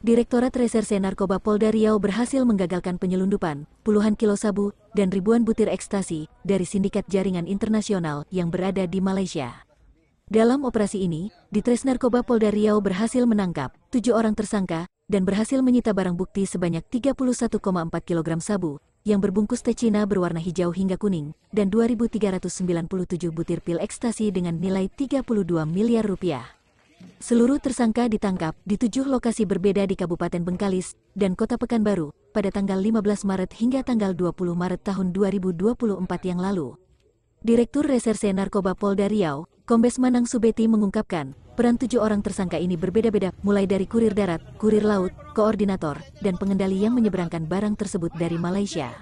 Direktorat Reserse Narkoba Polda Riau berhasil menggagalkan penyelundupan puluhan kilo sabu dan ribuan butir ekstasi dari sindikat jaringan internasional yang berada di Malaysia. Dalam operasi ini, Ditres Narkoba Polda Riau berhasil menangkap 7 orang tersangka dan berhasil menyita barang bukti sebanyak 31,4 kg sabu yang berbungkus teh Cina berwarna hijau hingga kuning dan 2.397 butir pil ekstasi dengan nilai 32 miliar rupiah. Seluruh tersangka ditangkap di 7 lokasi berbeda di Kabupaten Bengkalis dan Kota Pekanbaru pada tanggal 15 Maret hingga tanggal 20 Maret tahun 2024 yang lalu. Direktur Reserse Narkoba Polda Riau, Kombes Manang Subeti mengungkapkan, peran 7 orang tersangka ini berbeda-beda, mulai dari kurir darat, kurir laut, koordinator, dan pengendali yang menyeberangkan barang tersebut dari Malaysia.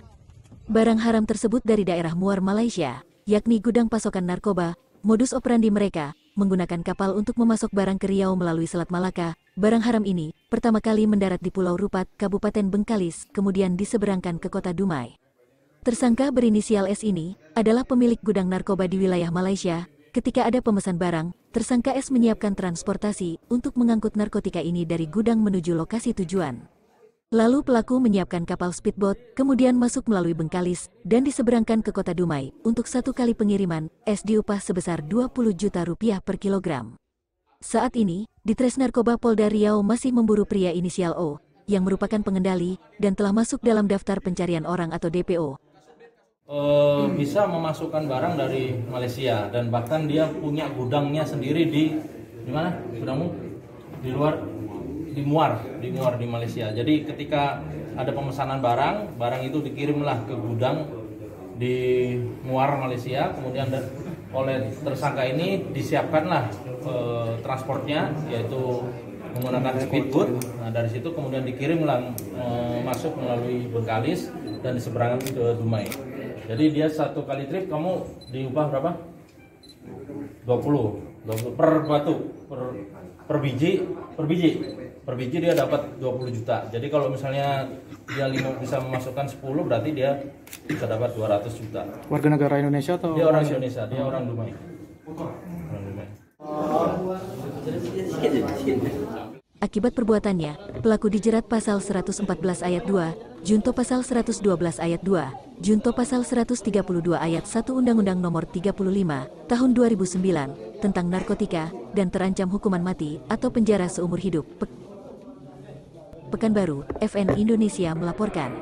Barang haram tersebut dari daerah Muar Malaysia, yakni gudang pasokan narkoba. Modus operandi mereka, menggunakan kapal untuk memasok barang ke Riau melalui Selat Malaka. Barang haram ini, pertama kali mendarat di Pulau Rupat, Kabupaten Bengkalis, kemudian diseberangkan ke Kota Dumai. Tersangka berinisial S ini, adalah pemilik gudang narkoba di wilayah Malaysia. Ketika ada pemesan barang, tersangka S menyiapkan transportasi untuk mengangkut narkotika ini dari gudang menuju lokasi tujuan. Lalu pelaku menyiapkan kapal speedboat, kemudian masuk melalui Bengkalis, dan diseberangkan ke Kota Dumai. Untuk 1 kali pengiriman, S diupah sebesar 20 juta rupiah per kilogram. Saat ini, Ditres Narkoba Polda Riau masih memburu pria inisial O, yang merupakan pengendali, dan telah masuk dalam daftar pencarian orang atau DPO. Bisa memasukkan barang dari Malaysia dan bahkan dia punya gudangnya sendiri di mana? Gudangmu? Di luar, di Muar di Malaysia. Jadi ketika ada pemesanan barang itu dikirimlah ke gudang di Muar Malaysia, kemudian oleh tersangka ini disiapkanlah transportnya, yaitu menggunakan speedboat. Nah, dari situ kemudian dikirimlah masuk melalui Bengkalis dan diseberangkan ke Dumai. Jadi dia 1 kali trip kamu diubah berapa? 20 per batu, per biji dia dapat 20 juta. Jadi kalau misalnya dia bisa memasukkan 10, berarti dia bisa dapat 200 juta. Warga negara Indonesia atau? Dia orang Indonesia, dia orang Dumai. Akibat perbuatannya, pelaku dijerat pasal 114 ayat 2, Junto pasal 112 ayat 2, Junto pasal 132 ayat 1 Undang-Undang Nomor 35 Tahun 2009 tentang narkotika dan terancam hukuman mati atau penjara seumur hidup. Pekanbaru, FN Indonesia melaporkan.